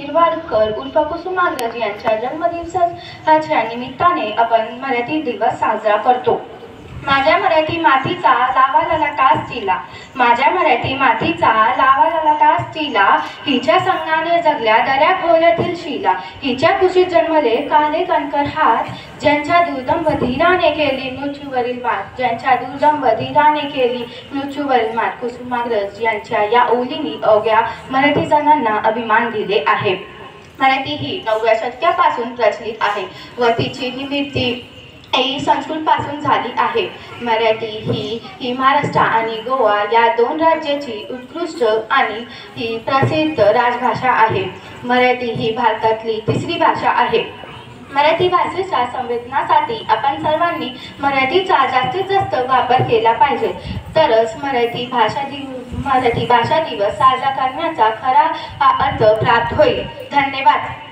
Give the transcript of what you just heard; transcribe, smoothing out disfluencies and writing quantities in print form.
शिरवाडकर उर्फ कुसुमाग्रज यांच्या जन्मदिवसाच्या निमित्ताने आपण मराठी दिवस साजरा करतो। माझ्या मराठी मातीचा लावाला कास तिला, माझ्या मराठी मातीचा लावाला कास तिला, हिच्या संगाने जगल्या दऱ्या खोल्यातील शिला, हिच्या कुशीत जन्मले काले कणकर हात, ज्यांच्या दुर्दम धीराने केली मृत्यूवरील मात, ज्यांच्या दुर्दम धीराने केली मृत्यूवरील मात। कुसुमाग्रज यांच्या या ओलींनी अवघ्या मराठी जनांना अभिमान दिले आहे। मराठी ही 9व्या शतकापासून प्रचलित आहे व तिची निर्मिती संस्कृत पासून झाली आहे। मराठी ही महाराष्ट्र आणि गोवा या दोन राज्याची उत्कृष्ट आणि ही प्रसिद्ध राजभाषा आहे। मराठी ही भारतातली तिसरी भाषा आहे। मराठी भाषेच्या संवर्धनासाठी आपण सर्वांनी मराठीचा जास्तीत जास्त वापर केला पाहिजे, तरच मराठी भाषा दिवस साजरा करण्याचा खरा अर्थ प्राप्त होईल। धन्यवाद।